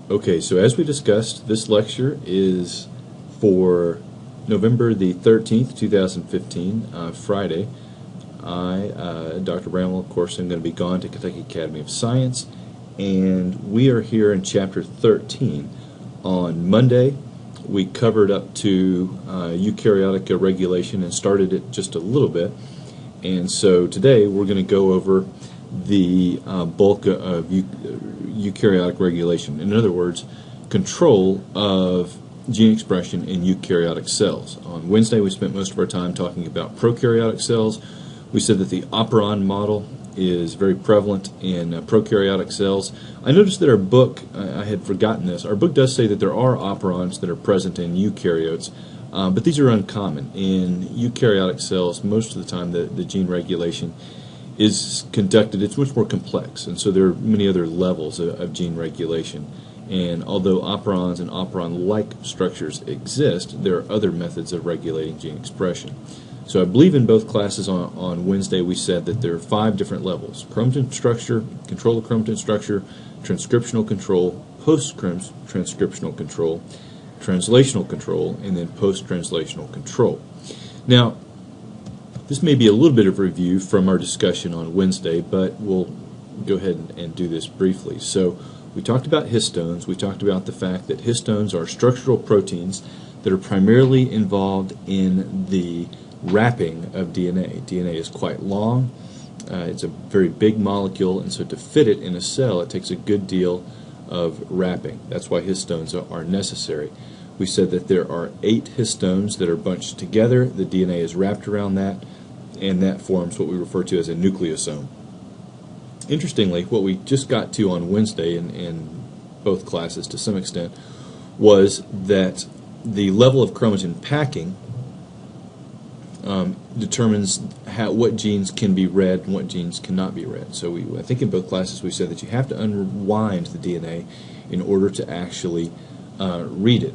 Okay, so as we discussed, this lecture is for November the 13th, 2015, Friday. Dr. Bramwell, of course, am going to be gone to Kentucky Academy of Science, and we are here in Chapter 13. On Monday, we covered up to eukaryotic regulation and started it just a little bit, and so today we're going to go over the bulk of eukaryotic regulation. In other words, control of gene expression in eukaryotic cells. On Wednesday, we spent most of our time talking about prokaryotic cells. We said that the operon model is very prevalent in prokaryotic cells. I noticed that our book, I had forgotten this, our book does say that there are operons that are present in eukaryotes, but these are uncommon. In eukaryotic cells, most of the time the gene regulation is conducted, it's much more complex, and so there are many other levels of gene regulation. And although operons and operon-like structures exist, there are other methods of regulating gene expression. So I believe in both classes on Wednesday we said that there are 5 different levels: chromatin structure, control of chromatin structure, transcriptional control, post-transcriptional control, translational control, and then post-translational control. Now, this may be a little bit of review from our discussion on Wednesday, but we'll go ahead and do this briefly. So we talked about histones. We talked about the fact that histones are structural proteins that are primarily involved in the wrapping of DNA. DNA is quite long. It's a very big molecule, and so to fit it in a cell, it takes a good deal of wrapping. That's why histones are necessary. We said that there are 8 histones that are bunched together. The DNA is wrapped around that, and that forms what we refer to as a nucleosome. Interestingly, what we just got to on Wednesday in both classes to some extent was that the level of chromatin packing determines what genes can be read and what genes cannot be read. So I think in both classes we said that you have to unwind the DNA in order to actually read it.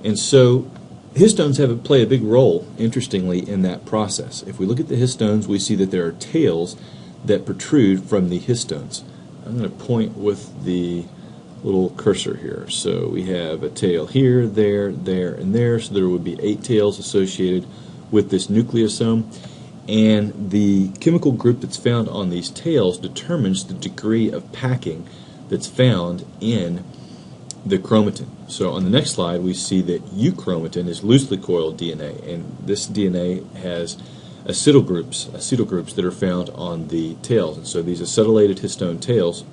And so histones play a big role, interestingly, in that process. If we look at the histones, we see that there are tails that protrude from the histones. I'm going to point with the little cursor here. So we have a tail here, there, and there. So there would be 8 tails associated with this nucleosome. And the chemical group that's found on these tails determines the degree of packing that's found in the chromatin. So on the next slide, we see that euchromatin is loosely coiled DNA, and this DNA has acetyl groups that are found on the tails. And so these acetylated histone tails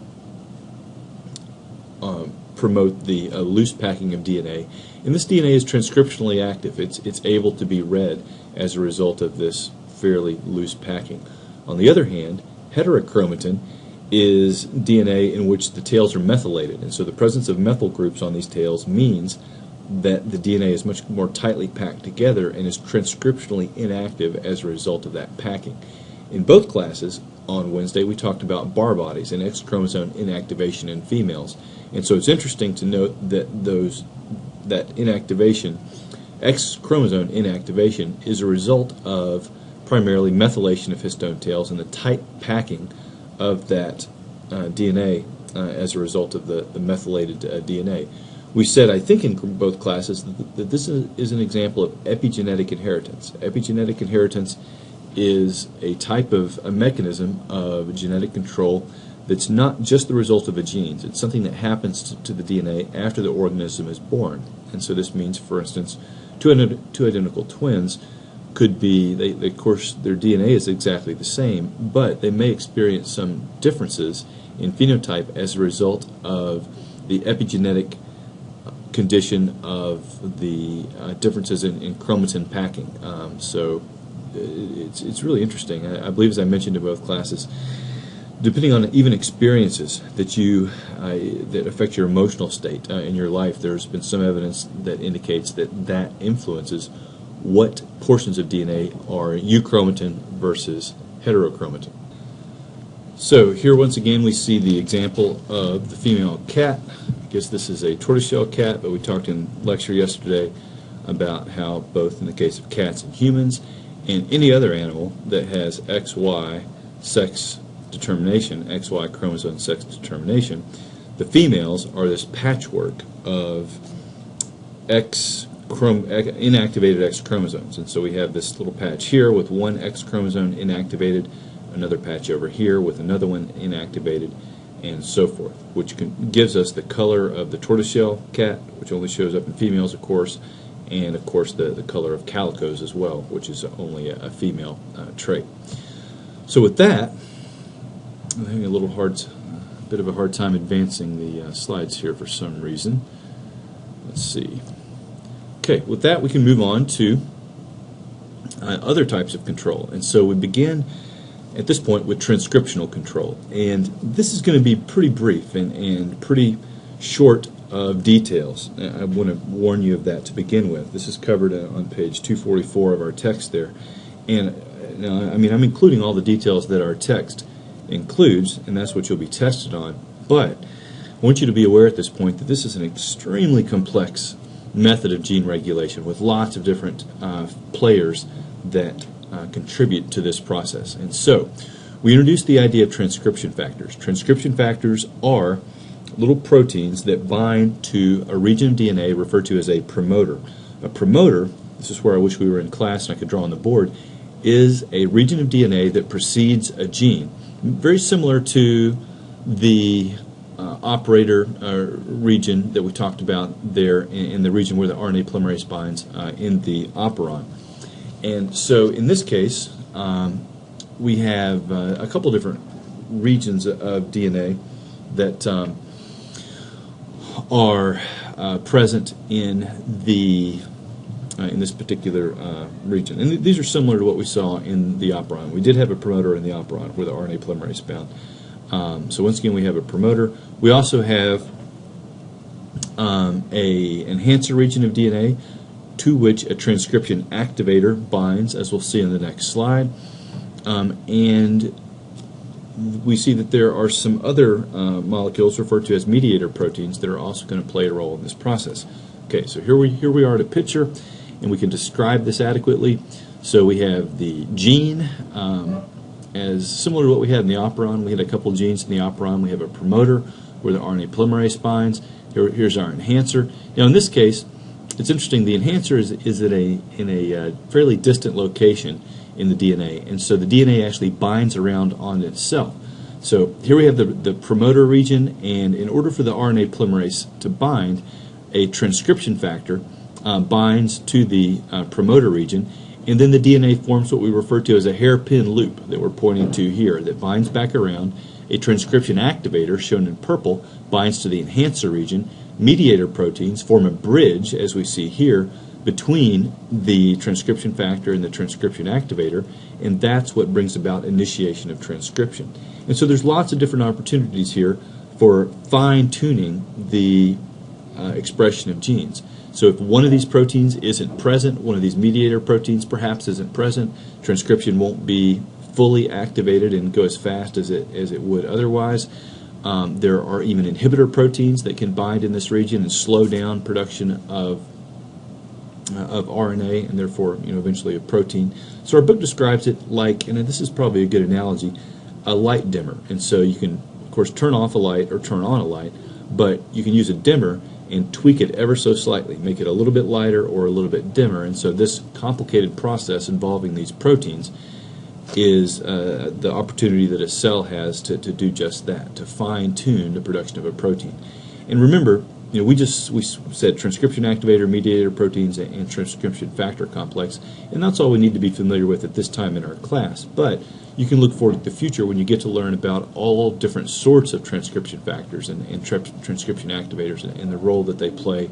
promote the loose packing of DNA, and this DNA is transcriptionally active. It's able to be read as a result of this fairly loose packing. On the other hand, heterochromatin is DNA in which the tails are methylated, and so the presence of methyl groups on these tails means that the DNA is much more tightly packed together and is transcriptionally inactive as a result of that packing. In both classes on Wednesday we talked about bar bodies and X chromosome inactivation in females, and so it's interesting to note that that inactivation, X chromosome inactivation, is a result of primarily methylation of histone tails and the tight packing of that DNA as a result of the methylated DNA. We said, I think in both classes, that this is an example of epigenetic inheritance. Epigenetic inheritance is a type of a mechanism of genetic control that's not just the result of a gene. It's something that happens to the DNA after the organism is born. And so this means, for instance, two identical twins could be, of course, their DNA is exactly the same, but they may experience some differences in phenotype as a result of the epigenetic condition of the differences in chromatin packing. So it's really interesting. I believe, as I mentioned in both classes, depending on even experiences that affect your emotional state in your life, there's been some evidence that indicates that influences what portions of DNA are euchromatin versus heterochromatin. So here once again we see the example of the female cat. I guess this is a tortoiseshell cat, but we talked in lecture yesterday about how both in the case of cats and humans and any other animal that has XY sex determination, XY chromosome sex determination, The females are this patchwork of inactivated X chromosomes. And so we have this little patch here with one X chromosome inactivated, another patch over here with another one inactivated, and so forth, which gives us the color of the tortoiseshell cat, which only shows up in females, of course, and of course the color of calicos as well, which is only a female trait. So with that, I'm having a bit of a hard time advancing the slides here for some reason. Let's see. Okay, with that we can move on to other types of control. And so we begin at this point with transcriptional control. And this is going to be pretty brief and pretty short of details. I want to warn you of that to begin with. This is covered on page 244 of our text there. And now, I mean, I'm including all the details that our text includes, and that's what you'll be tested on. But I want you to be aware at this point that this is an extremely complex method of gene regulation with lots of different players that contribute to this process. And so we introduced the idea of transcription factors. Transcription factors are little proteins that bind to a region of DNA referred to as a promoter. A promoter, this is where I wish we were in class and I could draw on the board, is a region of DNA that precedes a gene. Very similar to the operator region that we talked about there in the region where the RNA polymerase binds in the operon. And so in this case, we have a couple different regions of DNA that are present in this particular region. And these are similar to what we saw in the operon. We did have a promoter in the operon where the RNA polymerase bound. So once again, we have a promoter. We also have a enhancer region of DNA to which a transcription activator binds, as we'll see in the next slide. And we see that there are some other molecules referred to as mediator proteins that are also going to play a role in this process. Okay, so here we are at a picture, and we can describe this adequately. So we have the gene, as similar to what we had in the operon. We had a couple of genes in the operon. We have a promoter where the RNA polymerase binds. Here's our enhancer. Now in this case, it's interesting. The enhancer is in a fairly distant location in the DNA, and so the DNA actually binds around on itself. So here we have the promoter region, and in order for the RNA polymerase to bind, a transcription factor binds to the promoter region, and then the DNA forms what we refer to as a hairpin loop that we're pointing to here that binds back around. A transcription activator, shown in purple, binds to the enhancer region. Mediator proteins form a bridge, as we see here, between the transcription factor and the transcription activator, and that's what brings about initiation of transcription. And so there's lots of different opportunities here for fine-tuning the expression of genes. So if one of these proteins isn't present, one of these mediator proteins perhaps isn't present, transcription won't be fully activated and go as fast as it would otherwise. There are even inhibitor proteins that can bind in this region and slow down production of RNA and therefore eventually a protein. So our book describes it like, and this is probably a good analogy, a light dimmer. And so you can of course turn off a light or turn on a light, but you can use a dimmer and tweak it ever so slightly, make it a little bit lighter or a little bit dimmer. And so this complicated process involving these proteins is the opportunity that a cell has to do just that, to fine-tune the production of a protein. And remember, we said transcription activator, mediator proteins, and transcription factor complex, and that's all we need to be familiar with at this time in our class. But you can look forward to the future when you get to learn about all different sorts of transcription factors and transcription activators and the role that they play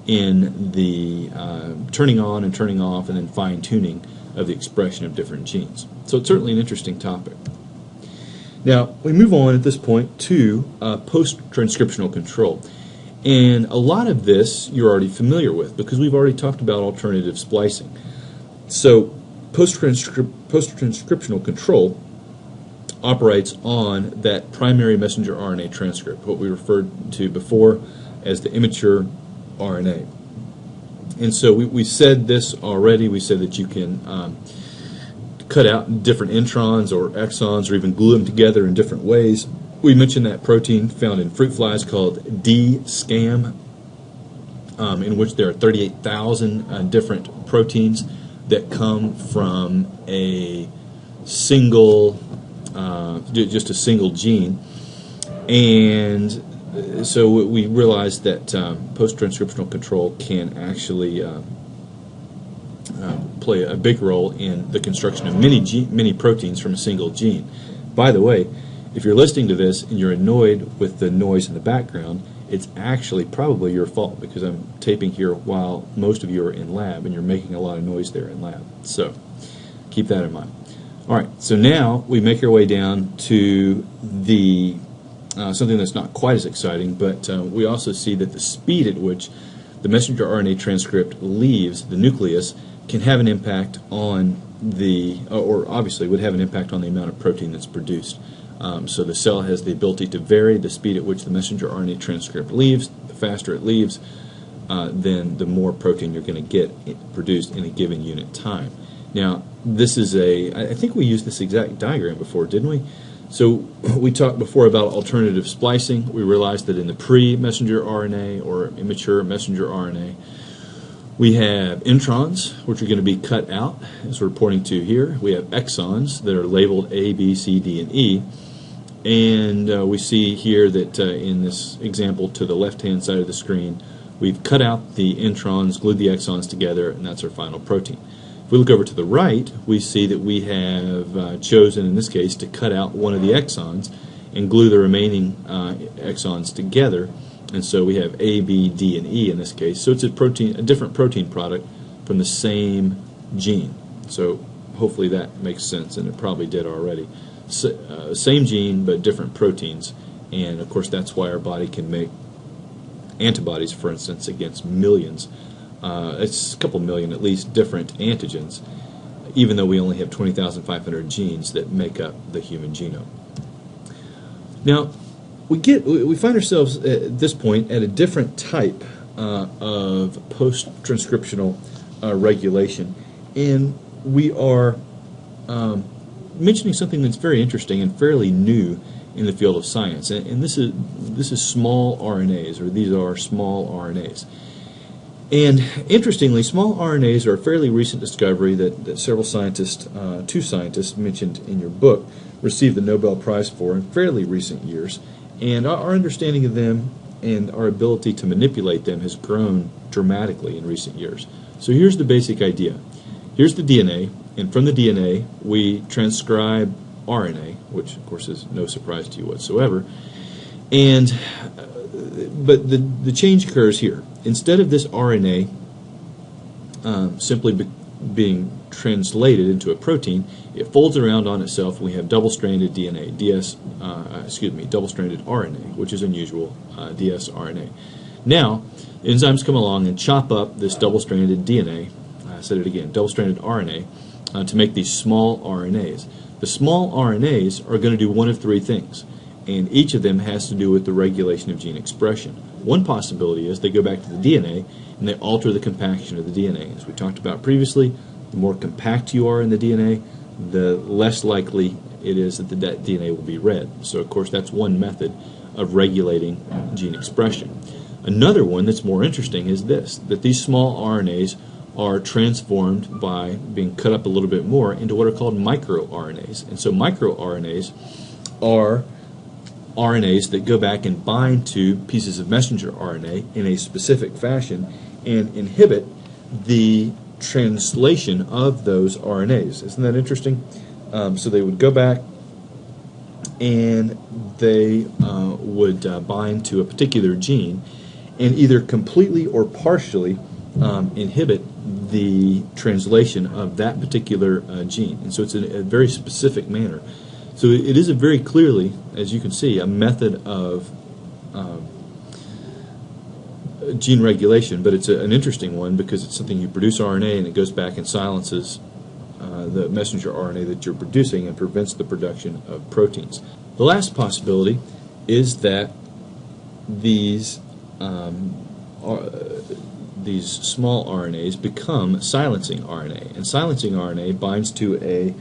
in the turning on and turning off and then fine-tuning of the expression of different genes. So it's certainly an interesting topic. Now, we move on at this point to post-transcriptional control. And a lot of this you're already familiar with because we've already talked about alternative splicing. So post-transcriptional control operates on that primary messenger RNA transcript, what we referred to before as the immature RNA. And so we said this already. We said that you can cut out different introns or exons or even glue them together in different ways We mentioned that protein found in fruit flies called D-scam, in which there are 38,000 different proteins that come from a single, just a single gene. And so we realized that post-transcriptional control can actually play a big role in the construction of many proteins from a single gene. By the way, if you're listening to this and you're annoyed with the noise in the background, it's actually probably your fault, because I'm taping here while most of you are in lab and you're making a lot of noise there in lab. So keep that in mind. All right, so now we make our way down to the something that's not quite as exciting, but we also see that the speed at which the messenger RNA transcript leaves the nucleus can have an impact on or obviously would have an impact on the amount of protein that's produced. So the cell has the ability to vary the speed at which the messenger RNA transcript leaves. The faster it leaves, then the more protein you're going to get produced in a given unit time. Now, this is I think we used this exact diagram before, didn't we? So we talked before about alternative splicing. We realized that in the pre-messenger RNA or immature messenger RNA, we have introns, which are going to be cut out, as we're pointing to here. We have exons that are labeled A, B, C, D, and E. And we see here that in this example to the left-hand side of the screen, we've cut out the introns, glued the exons together, and that's our final protein. If we look over to the right, we see that we have chosen, in this case, to cut out one of the exons and glue the remaining exons together. And so we have A, B, D, and E in this case. So it's a different protein product from the same gene. So hopefully that makes sense, and it probably did already. Same gene, but different proteins. And of course that's why our body can make antibodies, for instance, against millions. It's a couple million at least different antigens, even though we only have 20,500 genes that make up the human genome. Now, we find ourselves at this point at a different type of post-transcriptional regulation, and we are mentioning something that's very interesting and fairly new in the field of science, and this is small RNAs, or these are small RNAs. And interestingly, small RNAs are a fairly recent discovery that several scientists, two scientists mentioned in your book, received the Nobel Prize for in fairly recent years. And our understanding of them and our ability to manipulate them has grown dramatically in recent years. So here's the basic idea. Here's the DNA, and from the DNA we transcribe RNA, which of course is no surprise to you whatsoever. But the change occurs here. Instead of this RNA simply being translated into a protein, it folds around on itself, and we have double-stranded DNA, double-stranded RNA, which is unusual, dsRNA. Now, enzymes come along and chop up this double-stranded DNA, I said it again, double-stranded RNA, to make these small RNAs. The small RNAs are going to do one of three things, and each of them has to do with the regulation of gene expression. One possibility is they go back to the DNA and they alter the compaction of the DNA. As we talked about previously, the more compact you are in the DNA, the less likely it is that that DNA will be read. So of course that's one method of regulating gene expression. Another one that's more interesting is this, that these small RNAs are transformed by being cut up a little bit more into what are called microRNAs. And so microRNAs are RNAs that go back and bind to pieces of messenger RNA in a specific fashion and inhibit the translation of those RNAs. Isn't that interesting? So they would go back and they would bind to a particular gene and either completely or partially inhibit the translation of that particular gene. And so it's in a very specific manner. So it is a very clearly, as you can see, a method of gene regulation, but it's an interesting one because it's something you produce RNA and it goes back and silences the messenger RNA that you're producing and prevents the production of proteins. The last possibility is that these small RNAs become silencing RNA, and silencing RNA binds to a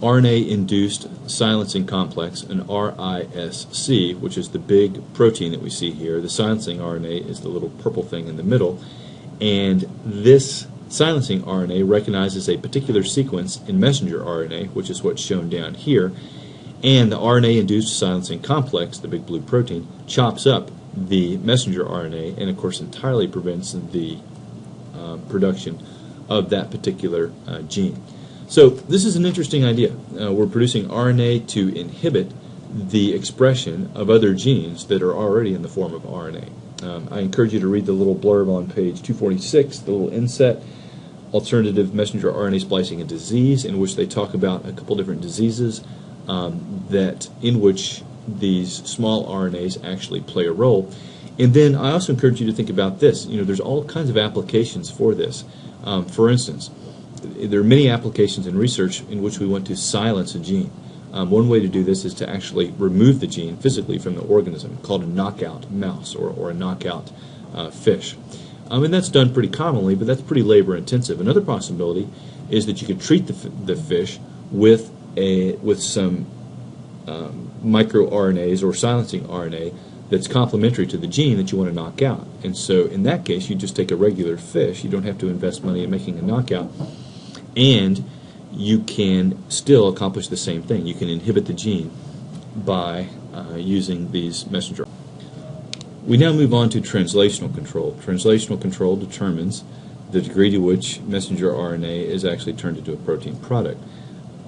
RNA-induced silencing complex, an RISC, which is the big protein that we see here. The silencing RNA is the little purple thing in the middle, and this silencing RNA recognizes a particular sequence in messenger RNA, which is what's shown down here, and the RNA-induced silencing complex, the big blue protein, chops up the messenger RNA and, of course, entirely prevents the production of that particular gene. So this is an interesting idea. We're producing RNA to inhibit the expression of other genes that are already in the form of RNA. I encourage you to read the little blurb on page 246, the little inset, Alternative Messenger RNA Splicing and Disease, in which they talk about a couple different diseases in which these small RNAs actually play a role. And then I also encourage you to think about this. There's all kinds of applications for this. For instance, there are many applications in research in which we want to silence a gene. One way to do this is to actually remove the gene physically from the organism, called a knockout mouse or a knockout fish. And that's done pretty commonly, but that's pretty labor intensive. Another possibility is that you could treat the fish with some microRNAs or silencing RNA that's complementary to the gene that you want to knock out. And so in that case, you just take a regular fish. You don't have to invest money in making a knockout, and you can still accomplish the same thing. You can inhibit the gene by using these messenger. We now move on to translational control. Translational control determines the degree to which messenger RNA is actually turned into a protein product.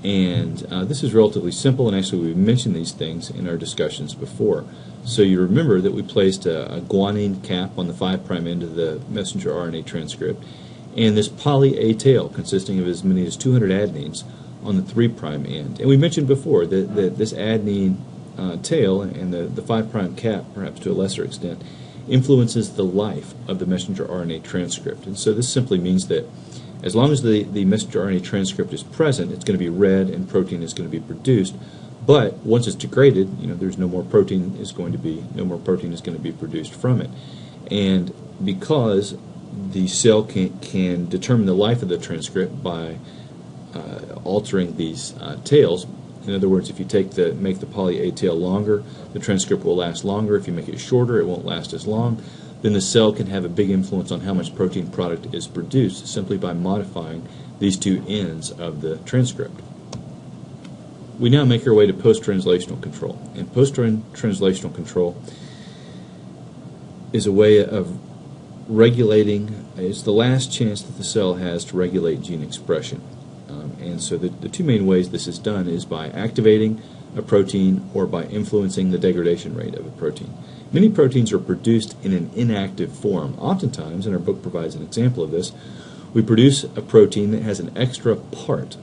And this is relatively simple, and actually we've mentioned these things in our discussions before. So you remember that we placed a guanine cap on the 5' end of the messenger RNA transcript, and this poly A tail consisting of as many as 200 adenines on the 3' end. And we mentioned before that this adenine tail and the 5' cap, perhaps to a lesser extent, influences the life of the messenger RNA transcript. And so this simply means that as long as the messenger RNA transcript is present, it's going to be read and protein is going to be produced. But once it's degraded, there's no more protein is going to be produced from it. And because the cell can determine the life of the transcript by altering these tails. In other words, if you make the poly A tail longer, the transcript will last longer. If you make it shorter, it won't last as long. Then the cell can have a big influence on how much protein product is produced simply by modifying these two ends of the transcript. We now make our way to post-translational control. And post-translational control is a way of regulating, it's the last chance that the cell has to regulate gene expression. And so the two main ways this is done is by activating a protein or by influencing the degradation rate of a protein. Many proteins are produced in an inactive form. Oftentimes, and our book provides an example of this, we produce a protein that has an extra part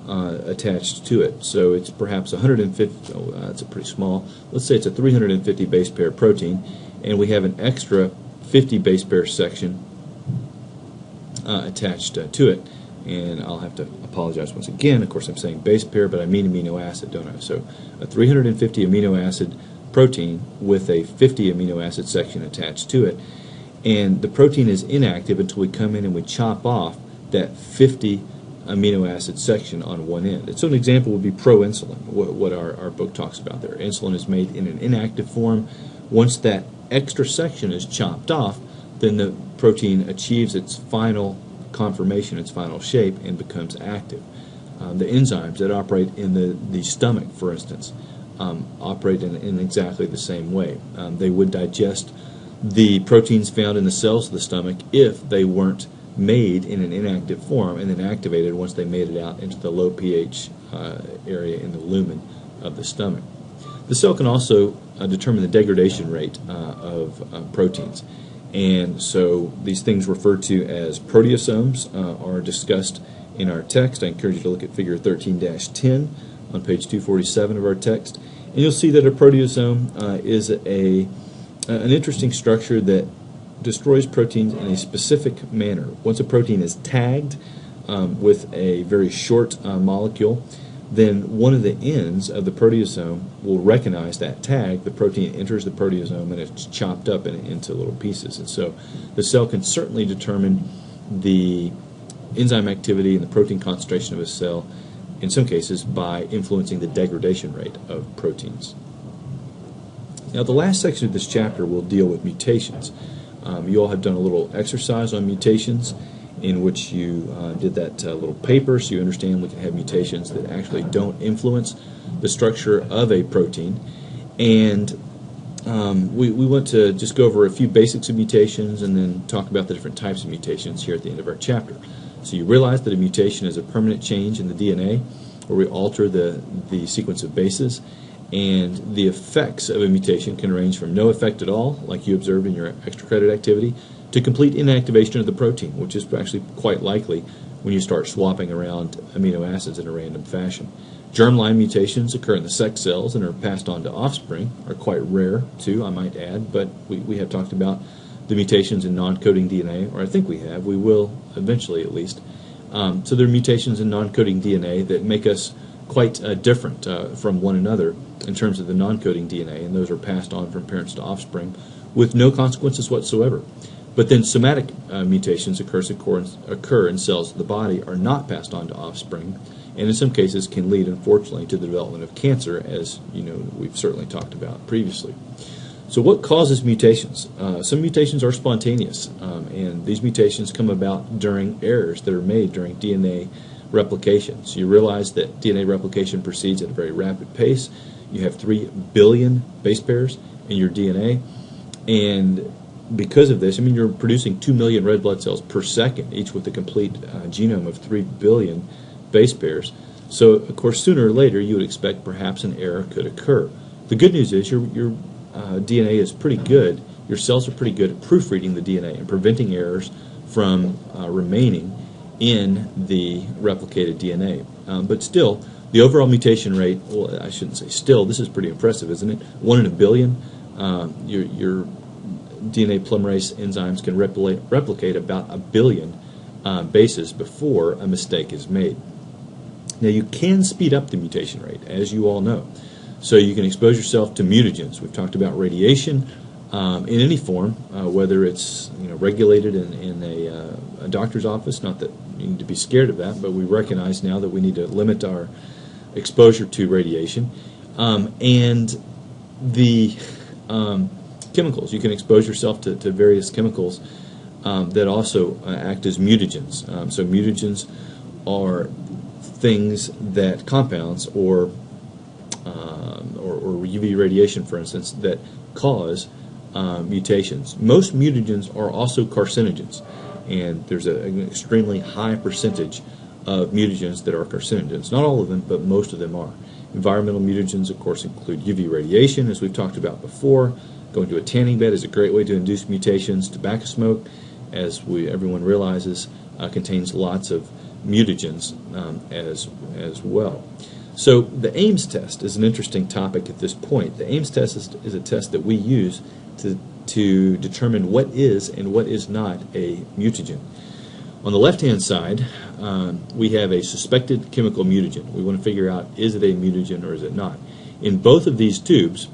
attached to it. So it's perhaps 150, that's a pretty small, let's say it's a 350 base pair protein, and we have an extra 50 base pair section attached to it. And I'll have to apologize once again. Of course, I'm saying base pair, but I mean amino acid, don't I? So a 350 amino acid protein with a 50 amino acid section attached to it. And the protein is inactive until we come in and we chop off that 50 amino acid section on one end. And so an example would be proinsulin, what our book talks about there. Insulin is made in an inactive form. Once that extra section is chopped off, then the protein achieves its final conformation, its final shape, and becomes active. The enzymes that operate in the stomach, for instance, operate in exactly the same way. They would digest the proteins found in the cells of the stomach if they weren't made in an inactive form and then activated once they made it out into the low pH area in the lumen of the stomach. The cell can also determine the degradation rate of proteins. And so these things referred to as proteasomes are discussed in our text. I encourage you to look at figure 13-10 on page 247 of our text. And you'll see that a proteasome is an interesting structure that destroys proteins in a specific manner. Once a protein is tagged with a very short molecule, then one of the ends of the proteasome will recognize that tag. The protein enters the proteasome and it's chopped up into little pieces. And so the cell can certainly determine the enzyme activity and the protein concentration of a cell in some cases by influencing the degradation rate of proteins. Now, the last section of this chapter will deal with mutations. You all have done a little exercise on mutations in which you did that little paper, so you understand we can have mutations that actually don't influence the structure of a protein. And we want to just go over a few basics of mutations and then talk about the different types of mutations here at the end of our chapter. So you realize that a mutation is a permanent change in the DNA where we alter the sequence of bases, and the effects of a mutation can range from no effect at all, like you observed in your extra credit activity, to complete inactivation of the protein, which is actually quite likely when you start swapping around amino acids in a random fashion. Germline mutations occur in the sex cells and are passed on to offspring, are quite rare too, I might add, but we have talked about the mutations in non-coding DNA, or I think we have. We will eventually, at least. So there are mutations in non-coding DNA that make us quite different from one another in terms of the non-coding DNA, and those are passed on from parents to offspring with no consequences whatsoever. But then somatic mutations occur in cells of the body, are not passed on to offspring, and in some cases can lead, unfortunately, to the development of cancer, as you know we've certainly talked about previously. So what causes mutations? Some mutations are spontaneous, and these mutations come about during errors that are made during DNA replication. So you realize that DNA replication proceeds at a very rapid pace. You have 3 billion base pairs in your DNA, and because of this, you're producing 2 million red blood cells per second, each with a complete genome of 3 billion base pairs. So, of course, sooner or later, you would expect perhaps an error could occur. The good news is your DNA is pretty good. Your cells are pretty good at proofreading the DNA and preventing errors from remaining in the replicated DNA. But still, the overall mutation rate, well, I shouldn't say still, this is pretty impressive, isn't it? 1 in a billion. Your DNA polymerase enzymes can replicate about 1 billion bases before a mistake is made. Now, you can speed up the mutation rate, as you all know. So you can expose yourself to mutagens. We've talked about radiation in any form, whether it's regulated in a doctor's office. Not that you need to be scared of that, but we recognize now that we need to limit our exposure to radiation. And the chemicals. You can expose yourself to various chemicals that also act as mutagens. So mutagens are things that compounds or UV radiation, for instance, that cause mutations. Most mutagens are also carcinogens, and there's an extremely high percentage of mutagens that are carcinogens. Not all of them, but most of them are. Environmental mutagens, of course, include UV radiation, as we've talked about before. Going to a tanning bed is a great way to induce mutations. Tobacco smoke, as everyone realizes, contains lots of mutagens as well. So the Ames test is an interesting topic at this point. The Ames test is a test that we use to determine what is and what is not a mutagen. On the left-hand side, we have a suspected chemical mutagen. We want to figure out, is it a mutagen or is it not? In both of these tubes,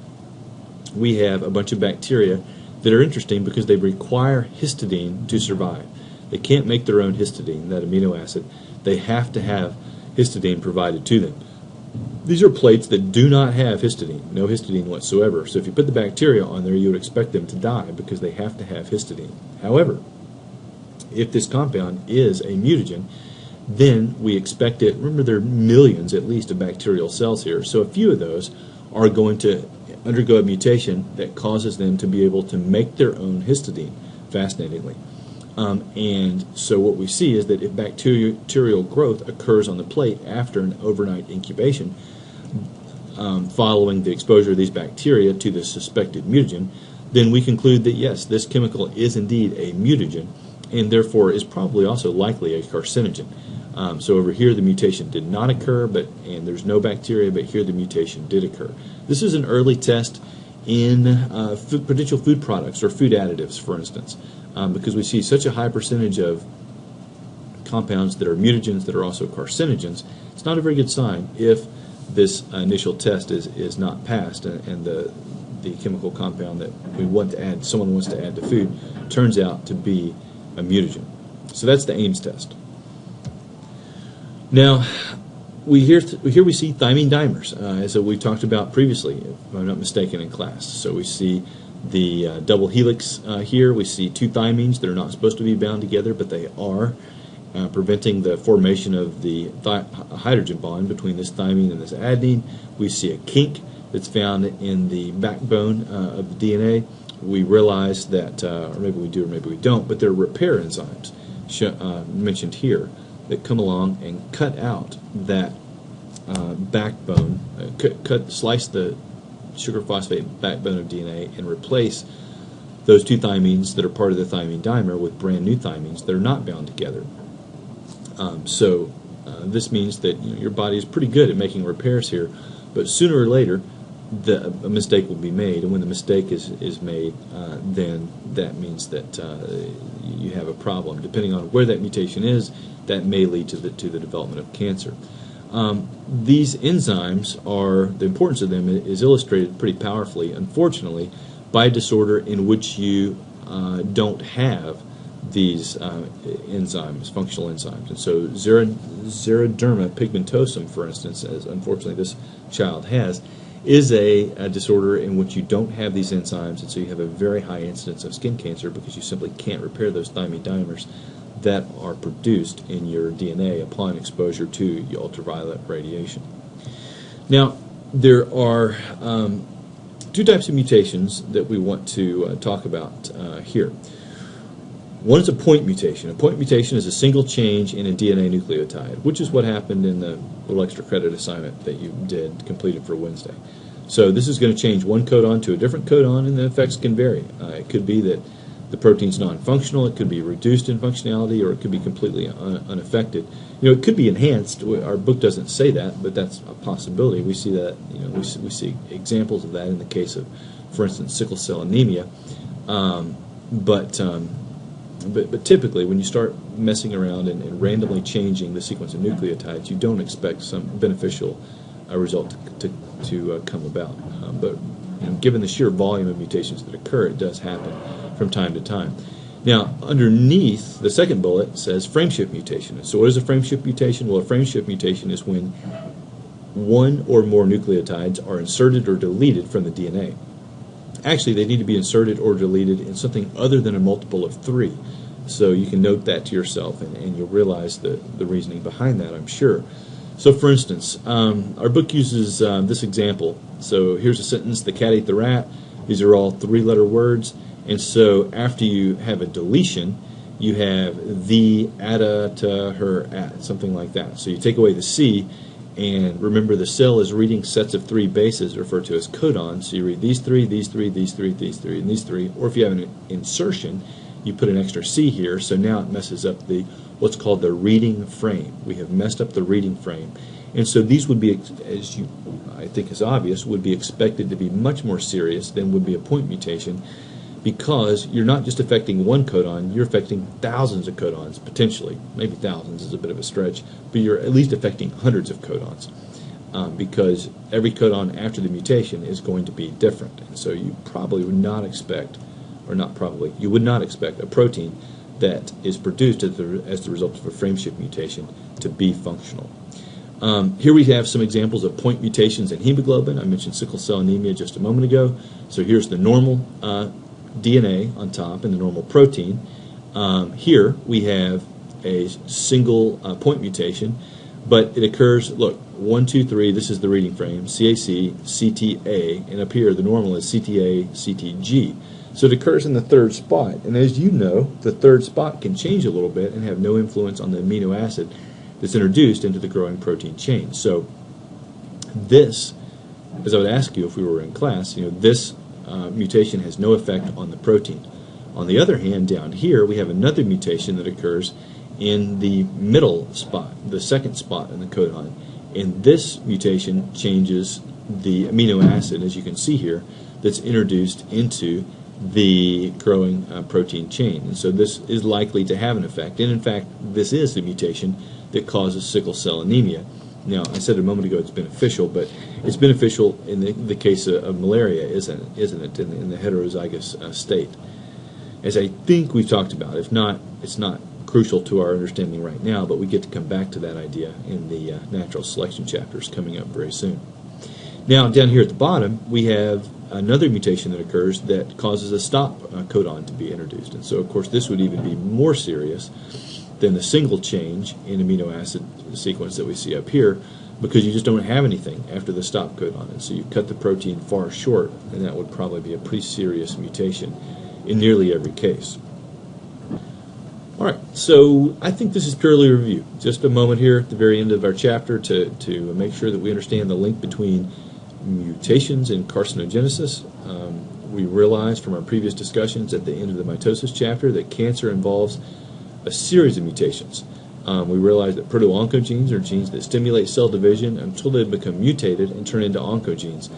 we have a bunch of bacteria that are interesting because they require histidine to survive. They can't make their own histidine, that amino acid. They have to have histidine provided to them. These are plates that do not have histidine, no histidine whatsoever. So if you put the bacteria on there, you would expect them to die because they have to have histidine. However, if this compound is a mutagen, then we expect it. Remember, there are millions at least of bacterial cells here, so a few of those are going to undergo a mutation that causes them to be able to make their own histidine, fascinatingly. And so what we see is that if bacterial growth occurs on the plate after an overnight incubation, following the exposure of these bacteria to the suspected mutagen, then we conclude that yes, this chemical is indeed a mutagen, and therefore is probably also likely a carcinogen. So over here the mutation did not occur, and there's no bacteria, but here the mutation did occur. This is an early test in potential food products or food additives, for instance, because we see such a high percentage of compounds that are mutagens that are also carcinogens. It's not a very good sign if this initial test is not passed, and the chemical compound that someone wants to add to food, turns out to be a mutagen. So that's the Ames test. Now, here we see thymine dimers, as we talked about previously, if I'm not mistaken, in class. So we see the double helix here. We see two thymines that are not supposed to be bound together, but they are, preventing the formation of the hydrogen bond between this thymine and this adenine. We see a kink that's found in the backbone of the DNA. We realize that, or maybe we do or maybe we don't, but there are repair enzymes mentioned here that come along and cut out that backbone, slice the sugar phosphate backbone of DNA and replace those two thymines that are part of the thymine dimer with brand new thymines that are not bound together. This means that your body is pretty good at making repairs here, but sooner or later a mistake will be made, and when the mistake is made, then that means that you have a problem. Depending on where that mutation is, that may lead to the development of cancer. These enzymes the importance of them is illustrated pretty powerfully, unfortunately, by a disorder in which you don't have these enzymes, functional enzymes. And so xeroderma pigmentosum, for instance, as unfortunately this child has, is a disorder in which you don't have these enzymes, and so you have a very high incidence of skin cancer because you simply can't repair those thymine dimers that are produced in your DNA upon exposure to ultraviolet radiation. Now, there are two types of mutations that we want to talk about here. One is a point mutation. A point mutation is a single change in a DNA nucleotide, which is what happened in the little extra credit assignment that you completed for Wednesday. So this is going to change one codon to a different codon, and the effects can vary. It could be that the protein's non-functional, it could be reduced in functionality, or it could be completely unaffected. It could be enhanced. Our book doesn't say that, but that's a possibility. We see that, we see examples of that in the case of, for instance, sickle cell anemia. But typically, when you start messing around and randomly changing the sequence of nucleotides, you don't expect some beneficial result to come about. But given the sheer volume of mutations that occur, it does happen from time to time. Now, underneath, the second bullet says frameshift mutation. So what is a frameshift mutation? Well, a frameshift mutation is when one or more nucleotides are inserted or deleted from the DNA. Actually, they need to be inserted or deleted in something other than a multiple of 3. So you can note that to yourself, and you'll realize the reasoning behind that, I'm sure. So, for instance, our book uses this example. So here's a sentence: the cat ate the rat. These are all 3-letter words. And so after you have a deletion, you have the, atta, to, her, at, something like that. So you take away the C, and remember the cell is reading sets of 3 bases referred to as codons. So you read these 3, these 3, these 3, these 3, and these 3. Or if you have an insertion, you put an extra C here, so now it messes up what's called the reading frame. We have messed up the reading frame. And so these would be, as I think is obvious, would be expected to be much more serious than would be a point mutation, because you're not just affecting one codon, you're affecting thousands of codons, potentially. Maybe thousands is a bit of a stretch, but you're at least affecting hundreds of codons, because every codon after the mutation is going to be different. And so you probably would not expect, or not probably, you would not expect a protein that is produced as the result of a frameshift mutation to be functional. Here we have some examples of point mutations in hemoglobin. I mentioned sickle cell anemia just a moment ago. So here's the normal DNA on top and the normal protein. Here we have a single point mutation, but it occurs, look, 1, 2, 3, this is the reading frame, CAC, CTA, and up here the normal is CTA, CTG. So it occurs in the 3rd spot, and as you know, the 3rd spot can change a little bit and have no influence on the amino acid that's introduced into the growing protein chain. So this, as I would ask you if we were in class, this mutation has no effect on the protein. On the other hand, down here we have another mutation that occurs in the middle spot, the 2nd spot in the codon, and this mutation changes the amino acid, as you can see here, that's introduced into the growing protein chain. And so this is likely to have an effect, and in fact this is the mutation that causes sickle cell anemia. Now, I said a moment ago it's beneficial, but it's beneficial in the case of malaria, isn't it, in the heterozygous state. As I think we've talked about, if not, it's not crucial to our understanding right now, but we get to come back to that idea in the natural selection chapters coming up very soon. Now, down here at the bottom, we have another mutation that occurs that causes a stop codon to be introduced. And so, of course, this would even be more serious than the single change in amino acid sequence that we see up here, because you just don't have anything after the stop codon. And so you cut the protein far short, and that would probably be a pretty serious mutation in nearly every case. All right, so I think this is purely a review. Just a moment here at the very end of our chapter to make sure that we understand the link between mutations and carcinogenesis. We realized from our previous discussions at the end of the mitosis chapter that cancer involves a series of mutations. We realized that proto-oncogenes are genes that stimulate cell division until they become mutated and turn into oncogenes.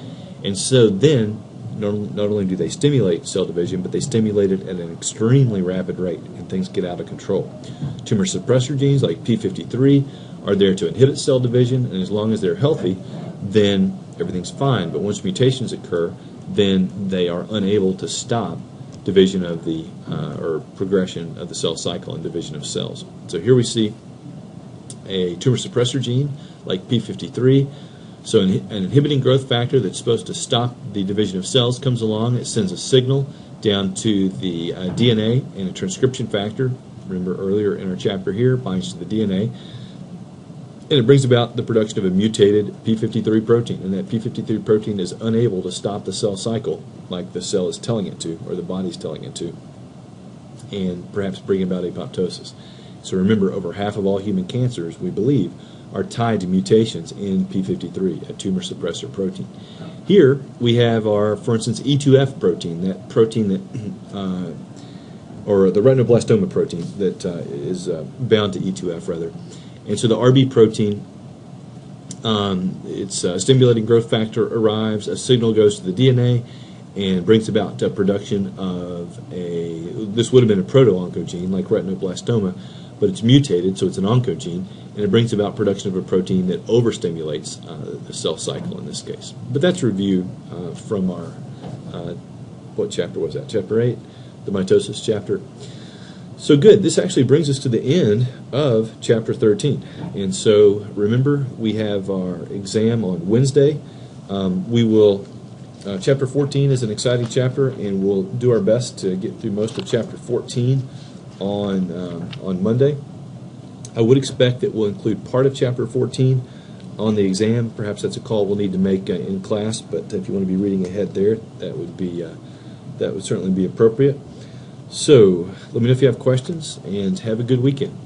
And so then, not only do they stimulate cell division, but they stimulate it at an extremely rapid rate, and things get out of control. Tumor suppressor genes like p53 are there to inhibit cell division, and as long as they're healthy, then everything's fine. But once mutations occur, then they are unable to stop division of the, or progression of the cell cycle and division of cells. So here we see a tumor suppressor gene like p53. So an inhibiting growth factor that's supposed to stop the division of cells comes along. It sends a signal down to the DNA, and a transcription factor, remember earlier in our chapter here, binds to the DNA. And it brings about the production of a mutated p53 protein, and that p53 protein is unable to stop the cell cycle like the cell is telling it to, or the body's telling it to, and perhaps bring about apoptosis. So remember, over half of all human cancers, we believe, are tied to mutations in p53, a tumor suppressor protein. Here we have our, for instance, E2F protein, that protein that, or the retinoblastoma protein that is bound to E2F rather. And so the RB protein, its stimulating growth factor arrives, a signal goes to the DNA, and brings about production of this would have been a proto-oncogene like retinoblastoma, but it's mutated, so it's an oncogene, and it brings about production of a protein that overstimulates the cell cycle in this case. But that's a review from our, what chapter was that? Chapter 8, the mitosis chapter. So good, this actually brings us to the end of chapter 13. And so remember, we have our exam on Wednesday. Chapter 14 is an exciting chapter, and we'll do our best to get through most of chapter 14 on Monday. I would expect that we'll include part of chapter 14 on the exam. Perhaps that's a call we'll need to make in class, but if you want to be reading ahead there, that would certainly be appropriate. So let me know if you have questions, and have a good weekend.